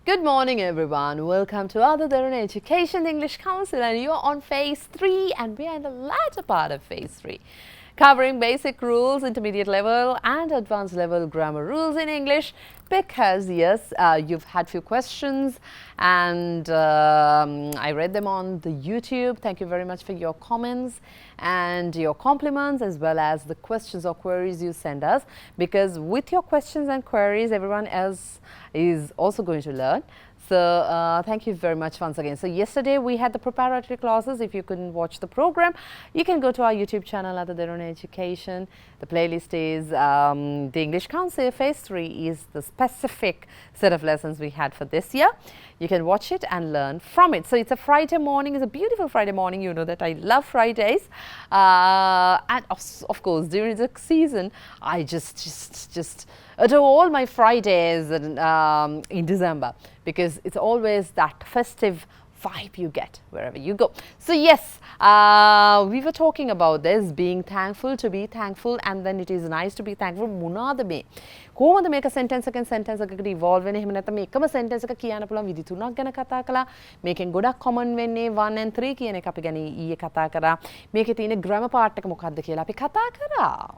Good morning everyone, welcome to other Derana Education English Council, and you're on phase 3 and we are in the latter part of phase 3 covering basic rules, intermediate level and advanced level grammar rules in English, because yes, you've had few questions and I read them on the YouTube. Thank you very much for your comments and your compliments, as well as the questions or queries you send us, because with your questions and queries everyone else is also going to learn. So thank you very much once again. So yesterday we had the preparatory classes. If you couldn't watch the program, you can go to our YouTube channel at the Derana Education. The playlist is the English Council phase 3 is the specific set of lessons we had for this year. You can watch it and learn from it. So it's a Friday morning, it's a beautiful Friday morning. You know that I love Fridays, and of course during the season I just adore all my Fridays in December, because it's always that festive vibe you get wherever you go. So yes, we were talking about this, being thankful, to be thankful, and then it is nice to be thankful. මොනවාද මේ කොහොමද මේක sentence එකෙන් sentence එකකට evolve වෙන්නේ? එහෙම නැත්නම් මේකම sentence එක කියන්න පුළුවන් විදි තුනක් ගැන කතා කළා. මේකෙන් ගොඩක් common වෙන්නේ 1 and 3 කියන එක අපි ගැන ඊයේ කතා කරා. මේකේ තියෙන grammar part එක මොකක්ද කියලා අපි කතා කරා.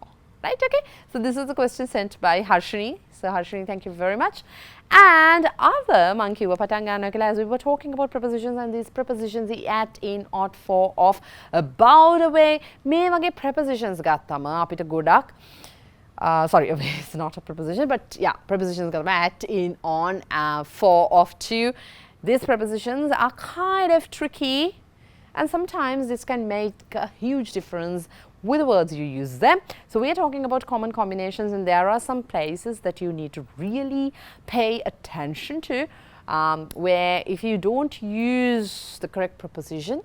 Right, okay. So this is the question sent by Harshini. So Harshini, thank you very much. And other monkey as we were talking about prepositions, and these prepositions at, in, ought, for, of, about, away, මේ වගේ prepositions ගත්තම අපිට ගොඩක් sorry, it's not a preposition, but yeah, prepositions got at, in, on, for, of, to. These prepositions are kind of tricky, and sometimes this can make a huge difference with the words you use them. So we are talking about common combinations, and there are some places that you need to really pay attention to, where if you don't use the correct preposition,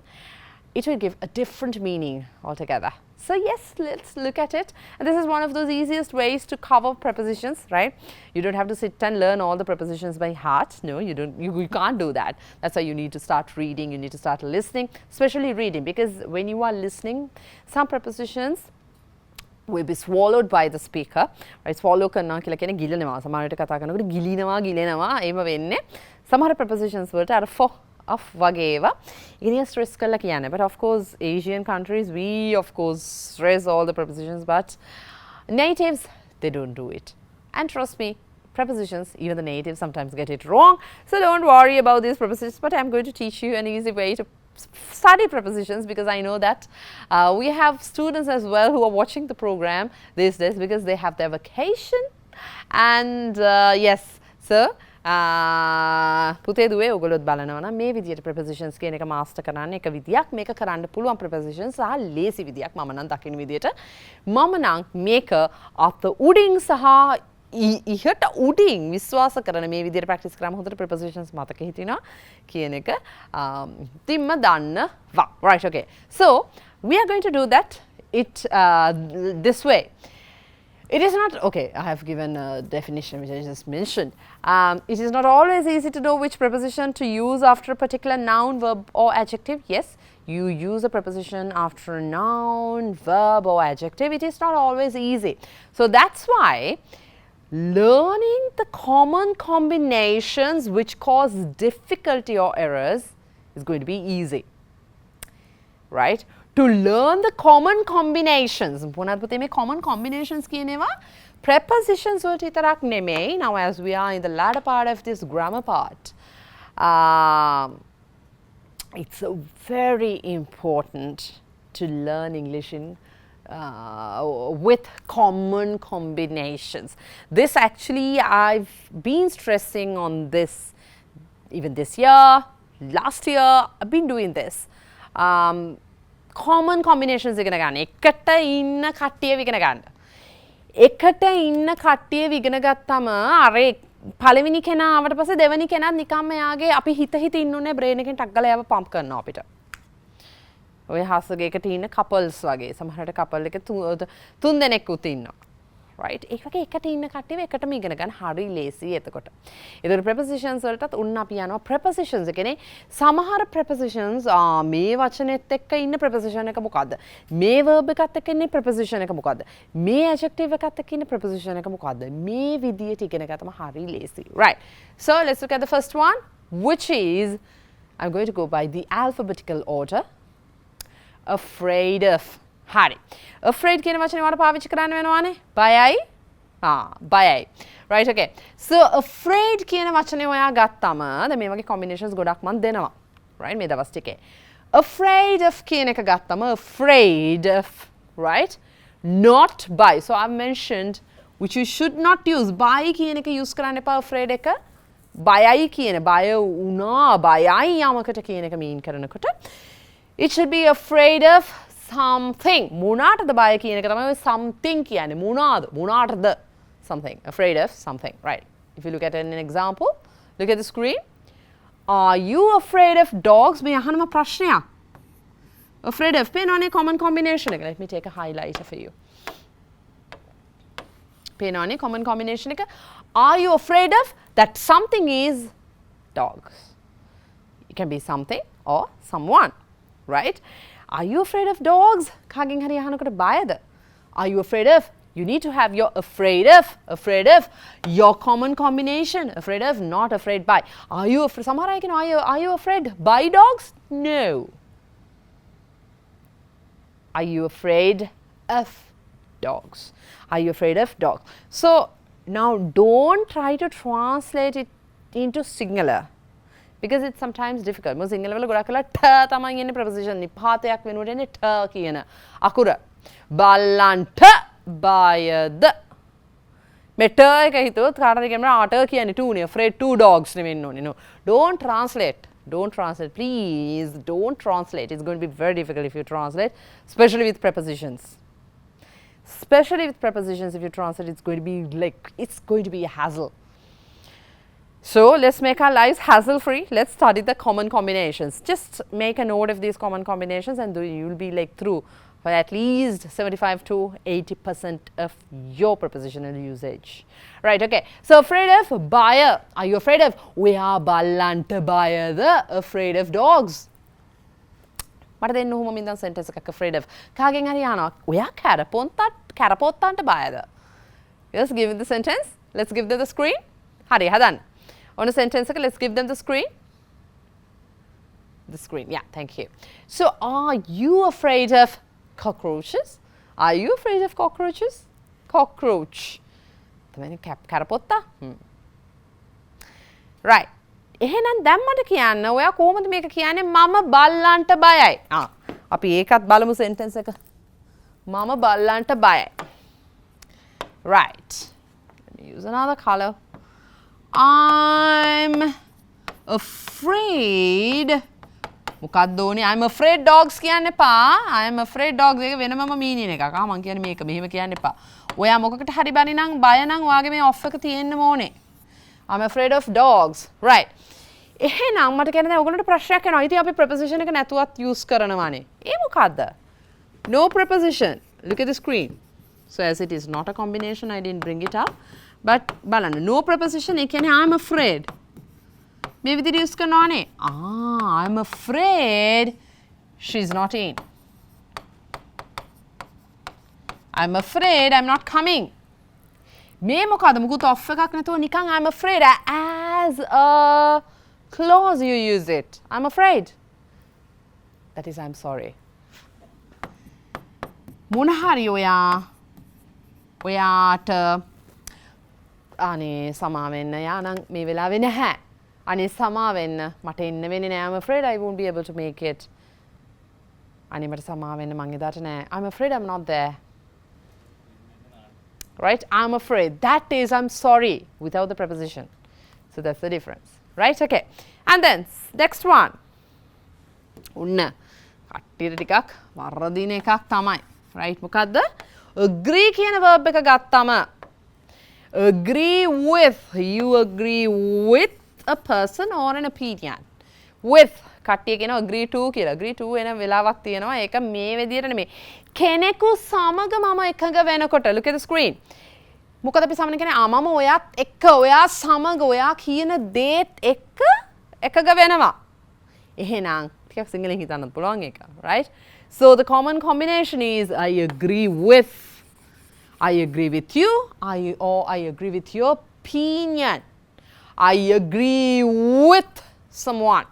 it will give a different meaning altogether. So yes, let's look at it. And this is one of those easiest ways to cover prepositions, right? You don't have to sit and learn all the prepositions by heart. No, you don't. You can't do that. That's why you need to start reading. You need to start listening, especially reading, because when you are listening, some prepositions will be swallowed by the speaker, right? Swallow කරනවා කියලා කියන්නේ ගිලනවා. සමහර විට කතා කරනකොට ගිලිනවා එහෙම වෙන්නේ. සමහර prepositions වලට අර for of වගේ ඒවා ඉතින් stress කරලා කියන්නේ. But of course Asian countries, we of course stress all the prepositions, but natives, they don't do it. And trust me, prepositions, even the natives sometimes get it wrong. So don't worry about these prepositions, but I'm going to teach you an easy way to study prepositions, because I know that we have students as well who are watching the program these days because they have their vacation. And yes, so පුතේ දුවේ ඔයගොල්ලොත් බලනවා නම් මේ විදියට prepositions කියන එක master කරන්න එක විදියක්, මේක කරන්න පුළුවන් prepositions සහ ලේසි විදියක් මම නම් දකින විදියට. මම නම් මේක අත උඩින් සහ ඉහට උඩින් විශ්වාස කරන මේ විදියට practice කරාම හොඳට prepositions මතක හිටිනවා කියන එක තිම්ම දන්නවා. Right, okay. So we are going to do that this way. It is not, okay, I have given a definition which I just mentioned. It is not always easy to know which preposition to use after a particular noun, verb or adjective. Yes, you use a preposition after a noun, verb or adjective. It is not always easy. So that's why learning the common combinations which cause difficulty or errors is going to be easy, right? To learn the common combinations, මොනවද පුතේ මේ common combinations කියන ඒවා prepositions වලට විතරක් නෙමෙයි. Now as we are in the latter part of this grammar part, it's very important to learn English in with common combinations. This actually, I've been stressing on this even this year, last year, I've been doing this. Common combinations ඉගෙන ගන්න. එකට ඉන්න කට්ටිය ඉගෙන ගන්න. එකට ඉන්න කට්ටිය ඉගෙන ගත්තම අර පළවෙනි කෙනා ආවට පස්සේ දෙවෙනි කෙනාත් නිකම්ම යාගේ අපි හිත ඉන්න උනේ බ්‍රේන් එකෙන් ටක් ගාලා යාව පම්ප් කරනවා අපිට. ඔය හස්ගේකට ඉන්න couples වගේ. සමහරට couple එක තුන් දෙනෙක් උත් ඉන්නවා. right? ඒ වගේ එකට ඉන්න කට්ටියව එකටම ඉගෙන ගන්න හරි ලේසියි එතකොට. ඒතර prepositions වලටත් උන්න අපි යනවා prepositions කියන්නේ සමහර prepositions මේ වචනේත් එක්ක ඉන්න preposition එක මොකද්ද? මේ verb එකත් එක්ක ඉන්න preposition එක මොකද්ද? මේ adjective එකත් එක්ක ඉන්න preposition එක මොකද්ද? මේ විදියට ඉගෙන ගත්තම හරි ලේසියි. Right. So let's look at the first one, which is I'm going to go by the alphabetical order. Afraid of. හරි. Afraid කියන වචනේ මට පාවිච්චි කරන්න වෙනවානේ. බයයි. බයයි. Right, okay. So afraid කියන වචනේ ඔයා ගත්තම දැන් මේ වගේ combinations ගොඩක් මම දෙනවා. Right, මේ දවස් ටිකේ. Afraid of කියන එක ගත්තම afraid of, right? Not by. So I've mentioned which you should not use. By කියන එක use කරන්න එපා afraid එක. බයයි කියන බය වුණා බයයි යමකට කියන එක mean කරනකොට it should be afraid of something. මොනාටද බය කියන එක තමයි something කියන්නේ. මොනාටද something. Afraid of something. Right. If you look at an example, look at the screen. Are you afraid of dogs? මේ අහනම ප්‍රශ්නයක්. Afraid of පේනවනේ common combination එක. Let me take a highlighter for you. පේනවනේ common combination එක. Are you afraid of that something is dogs? It can be something or someone. Right? Are you afraid of dogs? කාගෙන් හරි අහනකොට බයද? Are you afraid of? You need to have your afraid of, your common combination. Afraid of, not afraid by. Are you afraid? සමහර අය කියනවා are you afraid by dogs? No. Are you afraid of dogs? Are you afraid of dogs? So now don't try to translate it into singular. Because it's sometimes difficult. මොකද සිංහල වල ගොඩක් වෙලා ට තමයි එන්නේ preposition නිපාතයක් වෙනුවට එන්නේ ට කියන අකුර. බල්ලන්ට බයද. මේ ට එක හිතුවොත් කාටද කියනවා ආට කියන්නේ two නේ. afraid two dogs නෙවෙන්න ඕනේ. No. Don't translate. Don't translate. Please don't translate. It's going to be very difficult if you translate, especially with prepositions. Especially with prepositions, if you translate, it's going to be a hassle. So let's make our lives hassle-free. Let's study the common combinations. Just make a note of these common combinations and you'll be through for at least 75 to 80% of your prepositional usage. Right, okay. So afraid of buyer. Are you afraid of? We are ballanta buyer, the afraid of dogs. What are they no in the sentence afraid of? Kagen Ariana, we are carapotanta buyer. Just give the sentence. Let's give them the screen. Hari Hadan. On a sentence, let's give them the screen. The screen, yeah, thank you. So, are you afraid of cockroaches? Are you afraid of cockroaches? Cockroach. Karapotta? Right. එහෙනම් දැන් මට කියන්න ඔයා කොහොමද මේක කියන්නේ මම බල්ලන්ට බයයි. අපි ඒකත් බලමු sentence එක. මම බල්ලන්ට බයයි. Right. Let me use another color. I'm afraid මොකක්ද ඕනේ I'm afraid dogs කියන්න එපා I'm afraid dogs එක වෙනමම meaning එකක් මම කියන්නේ මේක මෙහෙම කියන්න එපා ඔයා මොකකට හරි බනි නම් බය නම් ඔයාගේ මේ off එක තියෙන්න ඕනේ I'm afraid of dogs right එහෙනම් මට කියන්නේ දැන් ඔයගොල්ලන්ට ප්‍රශ්නයක් එනවා ඉතින් අපි preposition එක නැතුවත් use කරනවානේ ඒ මොකද්ද no preposition look at the screen so as it is not a combination I didn't bring it up but බලන්න no preposition ඒ කියන්නේ I'm afraid මේ විදිහට use කරනවානේ I'm afraid she's not in I'm afraid I'm not coming මේ මොකද්ද මුකුත් off එකක් නැතුව නිකන් I'm afraid as a clause you use it I'm afraid that is I'm sorry මොන හරි ඔයාට අනේ සමා වෙන්න යානම් මේ වෙලාවේ නැහැ අනේ සමා වෙන්න මට එන්න වෙන්නේ නැහැ I'm afraid I won't be able to make it අනේ මට සමා වෙන්න මං එදාට නැහැ I'm afraid I'm not there right I'm afraid that is I'm sorry without the preposition so that's the difference right okay and then next one උන්න කට්ටියට ටිකක් වරදින එකක් තමයි right මොකද්ද agree කියන verb එක ගත්තම agree with you agree with a person or an opinion with කට්ටිය කියනවා agree to කියලා agree to වෙන වෙලාවක් තියෙනවා ඒක මේ විදිහට නෙමෙයි කෙනෙකු සමග මම එකඟ වෙනකොට look at the screen මොකද අපි සාමාන්‍යයෙන් කියන්නේ මම ඔයත් එක්ක ඔයා සමග ඔයා කියන දේත් එක්ක එකග වෙනවා. එහෙනම් ටිකක් සිංහලෙන් හිතන්න පුළුවන් එක, right? So the common combination is I agree with. I agree with you, or I agree with your opinion. I agree with someone.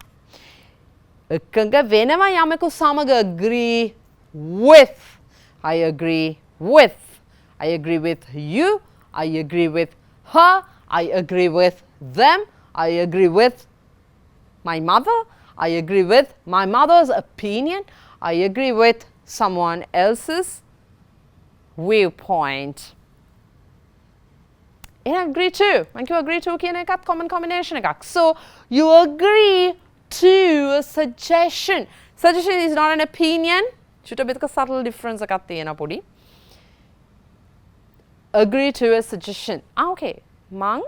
එකඟ වෙනවා යමෙකු සමග agree with. I agree with. I agree with you. I agree with her. I agree with them. I agree with my mother. I agree with my mother's opinion. I agree with someone else's viewpoint. And agree to. Thank you. Agree to කියන එකත් common combination එකක්. So you agree to a suggestion. Suggestion is not an opinion. චුට්ට බිතක subtle difference එකක් තියෙනවා පොඩි. Agree to a suggestion. Okay. මං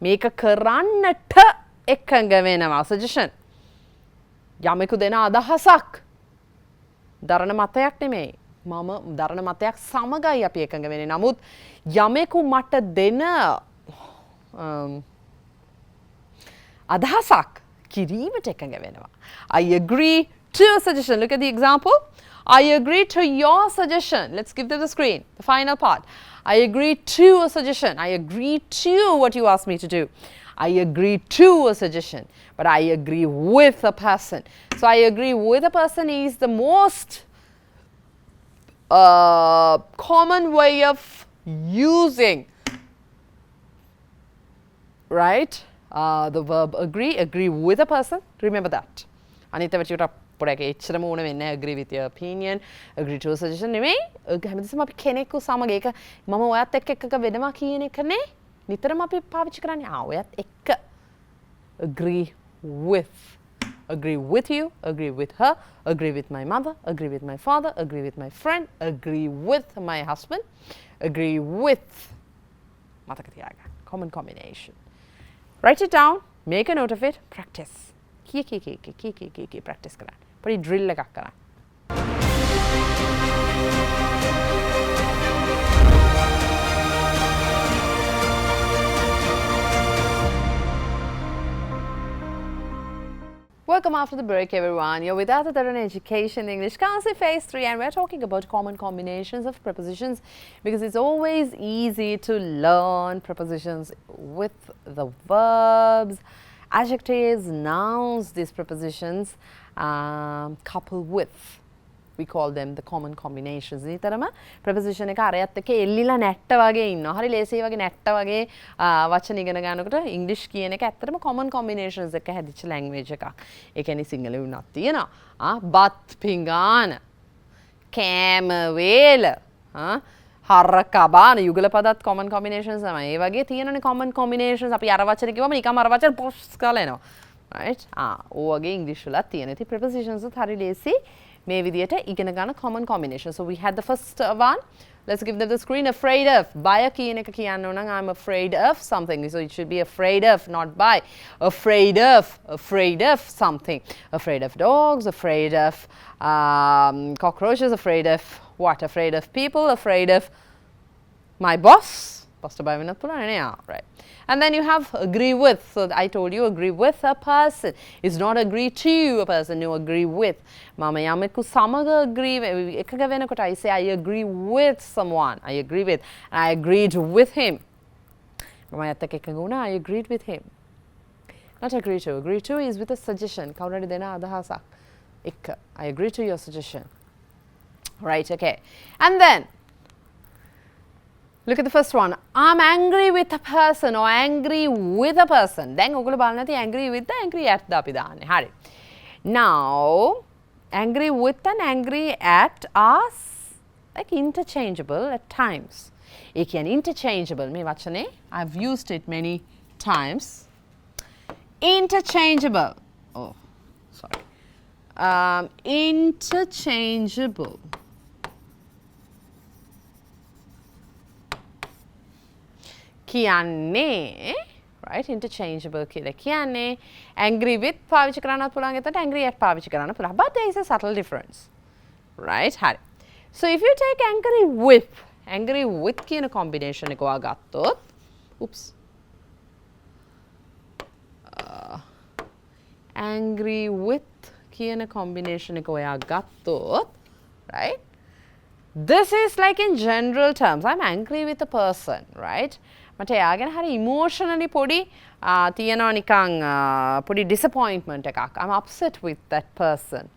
මේක කරන්නට එකඟ වෙනවා. Suggestion. යමෙකු දෙන අදහසක්. දරණ මතයක් නෙමෙයි. මම දරණ මතයක් සමගයි අපි එකඟ වෙන්නේ. නමුත් යමෙකු මට දෙන අදහසක් කිරීමට එකඟ වෙනවා. I agree to a suggestion. Look at the example. I agree to your suggestion. Let's give them the screen, the final part. I agree to a suggestion. I agree to what you asked me to do. I agree to a suggestion, but I agree with a person. So I agree with a person is the most common way of using, right? The verb agree with a person. Remember that. Anita vachuta පොඩක් එච්චරම ඕන වෙන්නේ agree with your opinion, agree to a suggestion නෙමෙයි. හැමතිස්සෙම අපි කෙනෙක්ව සමග ඒක මම ඔයත් එක්ක එකක වෙනවා කියන එකනේ නිතරම අපි පාවිච්චි කරන්නේ. ඔයත් එක්ක agree with. Agree with you, agree with her, agree with my mother, agree with my father, agree with my friend, agree with my husband, agree with. මතක තියාගන්න. Common combination. Write it down, make a note of it, practice. Key practice කරන්න. පොඩි drill එකක් කරන්න. Welcome after the break, everyone. You're with us at Derana Education English Council Phase 3, and we're talking about common combinations of prepositions because it's always easy to learn prepositions with the verbs, adjectives, nouns, these prepositions coupled with. We call them the common combinations. නිතරම preposition එක අරයත් එක්ක එල්ලිලා නැට්ට වගේ ඉන්නවා. හරි ලේසියි වගේ නැට්ට වගේ වචන ඉගෙන ගන්නකොට English කියන එක ඇත්තටම common combinations එක හැදිච්ච language එකක්. ඒ කියන්නේ සිංහල වුණත් තියෙනවා. බත් පිඟාන, කෑම වේල, හරක බාන යුගල පදත් common combinations තමයි. ඒ වගේ තියෙනනේ common combinations. අපි අර වචන කිව්වම නිකම්ම අර වචන පොස් කරලා එනවා. Right? ඕ වගේ English වලත් තියෙන. ඉතින් prepositions උත් හරි ලේසි. මේ විදියට ඉගෙන ගන්න common combination. So we had the first one. Let's give them the screen. Afraid of. බය කියන එක කියන්න ඕන නම් I'm afraid of something. So it should be afraid of, not by. Afraid of something. Afraid of dogs, afraid of cockroaches, afraid of what? Afraid of people, afraid of my boss. Right. And then you have agree with. So I told you agree with a person. It's not agree to a person. You agree with. Mama yameku samaga agree. Ekaka venakota I say I agree with someone. I agree with. I agreed with him. Mama yattaka ekaguna I agreed with him. Not agree to. Agree to is with a suggestion. Kaunari dena adahasa. Ekka. I agree to your suggestion. Right. Okay. And then look at the first one. I'm angry with a person or angry with a person. Then ඔගොල්ලෝ බලන්න ඇති angry with the angry at ද අපි දාන්නේ. හරි. Now angry with and angry at are like interchangeable at times. ඒ කියන්නේ interchangeable මේ වචනේ I've used it many times. Interchangeable. Oh, sorry. Interchangeable. කියන්නේ right interchangeable කියලා කියන්නේ angry with පාවිච්චි කරන්නත් පුළුවන් එතකොට angry at පාවිච්චි කරන්න පුළුවන් but there is a subtle difference right හරි so if you take angry with angry with කියන combination එක ඔයා ගත්තොත් oops angry with කියන combination එක ඔයා ගත්තොත් right, this is like in general terms I'm angry with a person, right, මට එයා ගැන හරි emotionally පොඩි තියෙනවා නිකන් පොඩි disappointment එකක්. I'm upset with that person.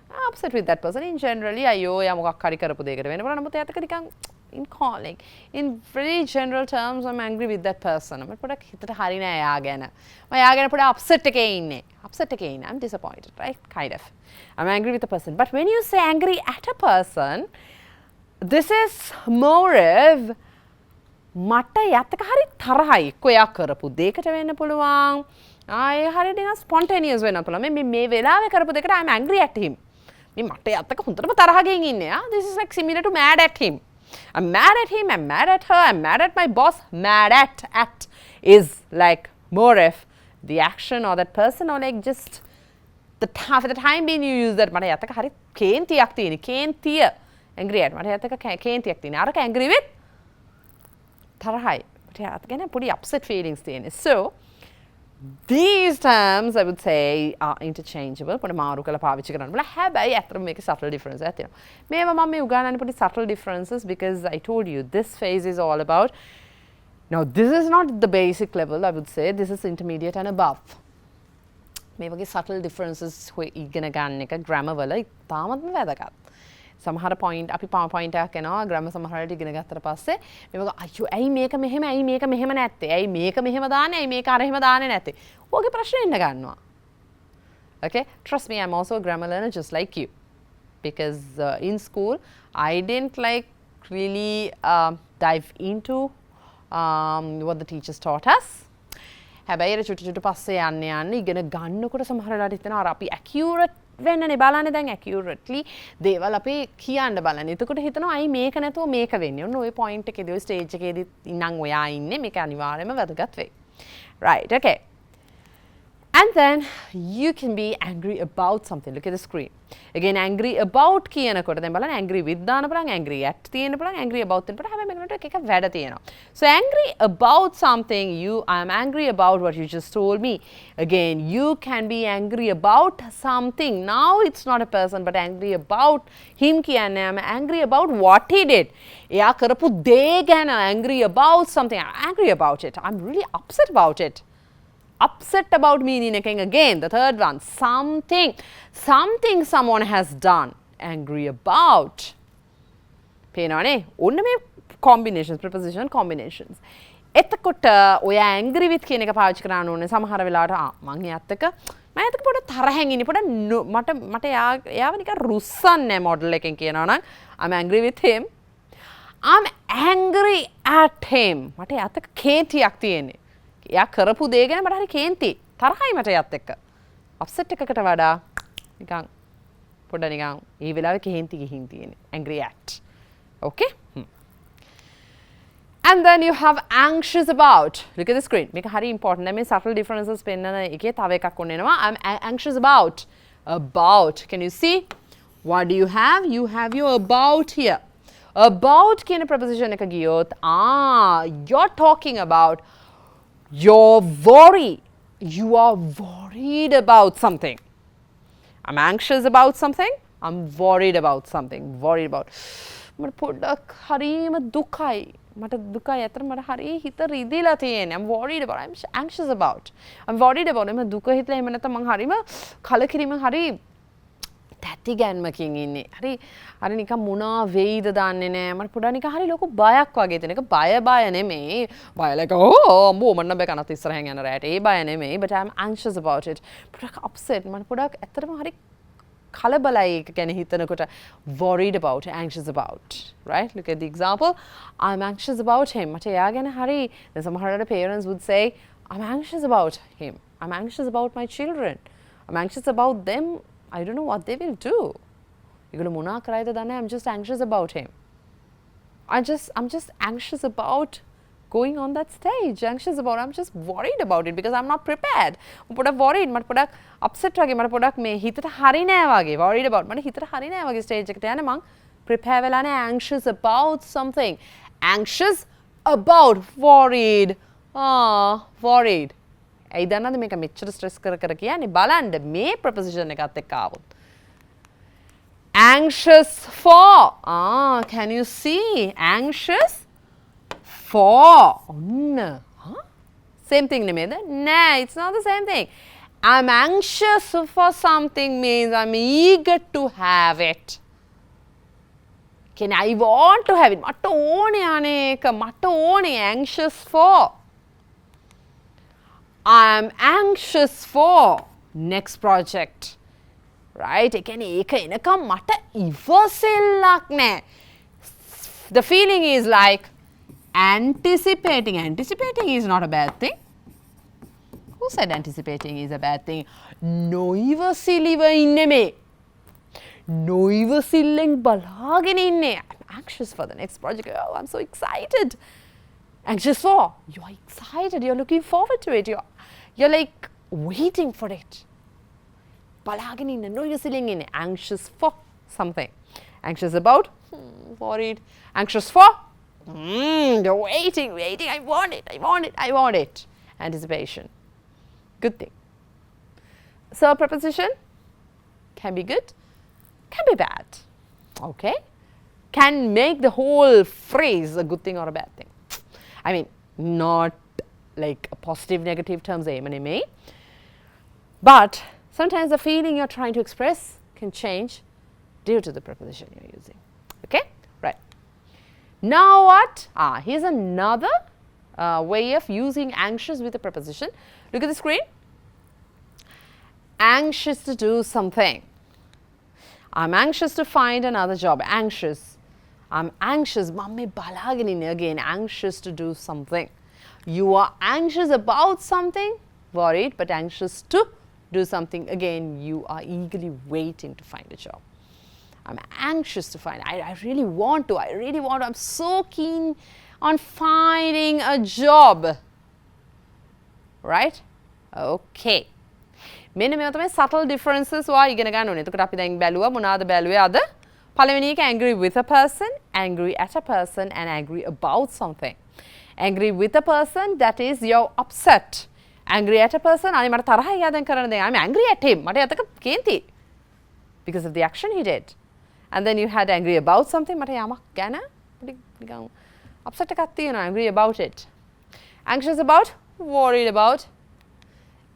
I'm upset with that person in generally අයියෝ යා මොකක් හරි කරපු දෙයකට වෙන බලන්න මොකද එයාට නිකන් in calling in very general terms I'm angry with that person. මට පොඩක් හිතට හරි නෑ එයා ගැන. මම එයා ගැන පොඩක් upset එකේ ඉන්නේ. upset එකේ ඉන්නේ. I'm disappointed, right, kind of. I'm angry with a person. But when you say angry at a person, this is more of මට යත් එක හරි තරහයි එක්ක එයා කරපු දෙයකට වෙන්න පුළුවන්. ආයේ හරිය නිකන් spontaneous වෙන්න පුළුවන්. මේ වෙලාවේ කරපු දෙයකට I'm angry at him. මේ මට යත් එක හොඳටම තරහකින් ඉන්නේ. This is like similar to mad at him. I'm mad at him, I'm mad at her, I'm mad at my boss. Mad at is like more of the action or that person or like just the time being you use that. මට යත් එක හරි කේන්තියක් තියෙන. කේන්තිය angry at. මට යත් එක කේන්තියක් තියෙන. අරක angry with තරහයි. මට යත් ගැන පොඩි upset feelings තියෙන. So these terms I would say are interchangeable. පොඩි මාරු කරලා පාවිච්චි කරන්න බලා. හැබැයි අතරම මේකේ subtle difference එකක් තියෙනවා. මේවා මම මේ උගන්වන්නේ පොඩි subtle differences because I told you this phase is all about. Now this is not the basic level, I would say. This is intermediate and above. මේ වගේ subtle differences ඉගෙන ගන්න එක grammar වල තාමත්ම වැදගත්. සමහර point අපි point එකක් එනවා grammar සමහරට ඉගෙන ගත්තට පස්සේ මේ වගේ අයියෝ ඇයි මේක මෙහෙම ඇයි මේක මෙහෙම නැත්තේ ඇයි මේක මෙහෙම දාන්නේ ඇයි මේක අර එහෙම දාන්නේ නැත්තේ ඔයගේ ප්‍රශ්න එන්න ගන්නවා. Okay, trust me, I'm also a grammar learner just like you because in school I didn't like really dive into what the teachers taught us. හැබැයි ඒ චුටි පස්සේ යන්න ඉගෙන ගන්නකොට සමහර වෙලාවට හිතෙනවා අර අපි accurate වෙන්නනේ බලන්නේ දැන් accurately දේවල් අපි කියන්න බලන්නේ. එතකොට හිතනවා අයි මේක නැතුව මේක වෙන්නේ. ඔන්න ওই point එකේදී ওই stage එකේදී ඉන්නම් ඔයා ඉන්නේ. මේක අනිවාර්යයෙන්ම වැදගත් වෙයි. Right, okay. And then you can be angry about something. Look at the screen. Again, angry about කියනකොට දැන් බලන්න angry with දාන්න පුළුවන්, angry at තියෙන්න පුළුවන්, angry about තියෙන්න පුළුවන්. හැබැයි මේකට එක වැඩ තියෙනවා. So angry about something, I am angry about what you just told me. Again, you can be angry about something. Now it's not a person but angry about him කියන්නේ I'm angry about what he did. එයා කරපු දේ ගැන angry about something. I'm angry about it. I'm really upset about it. Upset about meaning again, the third one, something someone has done, angry about. පේනවනේ ඔන්න මේ combinations, preposition combinations. එතකොට ඔය angry with කියන එක පාවිච්චි කරන්න ඕනේ සමහර වෙලාවට මම එයාත් එක්ක පොඩ තරහෙන් ඉන්නේ පොඩ මට එයාව නිකන් රුස්සන්නේ මොඩල් එකෙන් කියනවා නම් I'm angry with him. I'm angry at him. මට එයාත් එක්ක කේන්තියක් තියෙන්නේ. එයා කරපු දේ ගැන මට හරි කේන්ති තරහයි මට එයාත් එක්ක. අප්සෙට් එකකට වඩා නිකන් පොඩ නිකන් ඒ වෙලාවේ කේන්ති ගිහින් තියෙන්නේ. angry at. Okay? And then you have anxious about. Look at the screen. මේක හරි important. මේ subtle differences පෙන්නන එකේ තව එකක් ඔන්න එනවා. I'm anxious about. About. Can you see? What do you have? You have your about here. About කියන preposition එක ගියොත් you're talking about you're worried. You are worried about something. I'm anxious about something. I'm worried about something. Worried about. මට පොඩ්ඩක් හරිම දුකයි. මට දුකයි අතර මට හරිය හිත රිදිලා තියෙන්නේ. I'm worried about. I'm anxious about. I'm worried about. මම දුක හිතලා එහෙම නැත්නම් මං හරිම කලකිරීමෙන් හරි තැති ගැන්මකින් ඉන්නේ. හරි නිකන් මොනවා වෙයිද දන්නේ නැහැ. මට පොඩ්ඩක් නිකන් හරි ලොකු බයක් වගේ තියෙන. ඒක බය නෙමෙයි. බය like අම්බෝ මන්න බෑ කනත් ඉස්සරහෙන් යන රැට. ඒ බය නෙමෙයි. But I'm anxious about it. පොඩ්ඩක් upset. මට පොඩ්ඩක් ඇත්තටම හරි කලබලයි ඒක ගැන හිතනකොට worried about, anxious about. Right? Look at the example. I'm anxious about him. මට එයා ගැන හරි දැන් සමහර parents would say I'm anxious about him. I'm anxious about my children. I'm anxious about them. I don't know what they will do. ඒගොල්ලෝ මොනා කරයිද දන්නේ. I'm just anxious about him. I'm just anxious about going on that stage. Anxious about. I'm just worried about it because I'm not prepared. මම පොඩක් worried. මට පොඩක් upset වගේ. මට පොඩක් මේ හිතට හරි නෑ වගේ. Worried about. මට හිතට හරි නෑ වගේ stage එකට යන්න මං prepare වෙලානේ anxious about something. Anxious about, worried. Worried. ඇයි දන්නවද මේක මෙච්චර ස්ට්‍රෙස් කර කියන්නේ? බලන්න මේ preposition එකත් එක්ක ආවොත්. Anxious for. Can you see? Anxious for. Same thing නෙමෙයිද? Nah, it's not the same thing. I'm anxious for something means I'm eager to have it. Can I want to have it? මට ඕනේ අනේක මට ඕනේ anxious for. I'm anxious for next project. Right? ඒ කියන්නේ ඒක එනකම් මට ඉවසෙල්ලක් නැහැ. The feeling is like anticipating. Anticipating is not a bad thing. Who said anticipating is a bad thing? නොයිවසිලිව ඉන්නේ මේ. නොයිවසිල්ලෙන් බලාගෙන ඉන්නේ. I'm anxious for the next project. Oh, I'm so excited. Anxious for? You are excited. You're looking forward to it. You're like waiting for it. බලාගෙන ඉන්න නොයිවසිල්ලෙන් ඉන්නේ. Anxious for something. Anxious about? Worried. Anxious for? You're waiting. I want it. Anticipation. Good thing. So preposition can be good, can be bad. Okay? Can make the whole phrase a good thing or a bad thing. I mean, not like a positive, negative terms, but sometimes the feeling you're trying to express can change due to the preposition you're using. Okay? Right. Now what? Here's another way of using anxious with a preposition. Look at the screen. Anxious to do something. I'm anxious to find another job. Anxious. I'm anxious. Mamme balagini again. Anxious to do something. You are anxious about something, worried, but anxious to do something. Again, you are eagerly waiting to find a job. I'm anxious to find. I really want to. I'm so keen on finding a job. Right? Okay. මෙන්න මේවා තමයි subtle differences වා ඉගෙන ගන්න ඕනේ. එතකොට අපි දැන් බැලුවා මොනවාද බැලුවේ අද? පළවෙනි එක angry with a person, angry at a person and angry about something. Angry with a person, that is you're upset. Angry at a person, අනේ මට තරහයි යා දැන් කරන්න දැන්. I'm angry at him. මට යතක කේන්ති. Because of the action he did. And then you had angry about something. මට යමක් ගැන නිකන් upset එකක් තියෙනවා. Angry about it. Anxious about, worried about.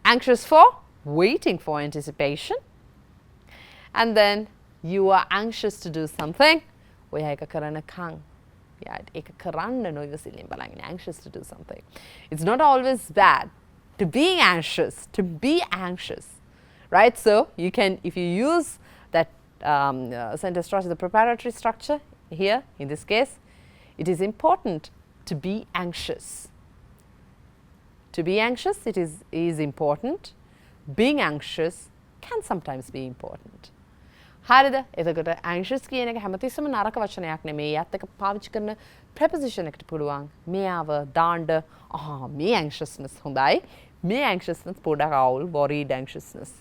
Anxious for, waiting for anticipation. And then you are anxious to do something. ඔයා එක කරනකම්. ඒක කරන්න නොයවසිලින් බලන්න. Anxious to do something. It's not always bad to be anxious, right? So you can, if you use that sentence structure, the preparatory structure here, in this case, it is important to be anxious. To be anxious, it is important. Being anxious can sometimes be important. හරිද? එතකොට anxious කියන එක හැමතිස්සෙම නරක වචනයක් නෙමෙයි. ඒත් එක පාවිච්චි කරන preposition එකට පුළුවන්. මෙයාව දාන්න මේ anxiousness හොඳයි. මේ anxiousness පොඩක් අවුල්, worried anxiousness.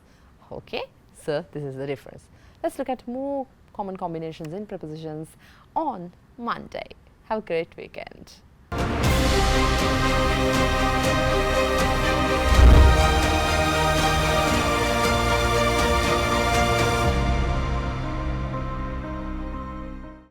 Okay? So this is the difference. Let's look at more common combinations in prepositions on Monday. Have a great weekend.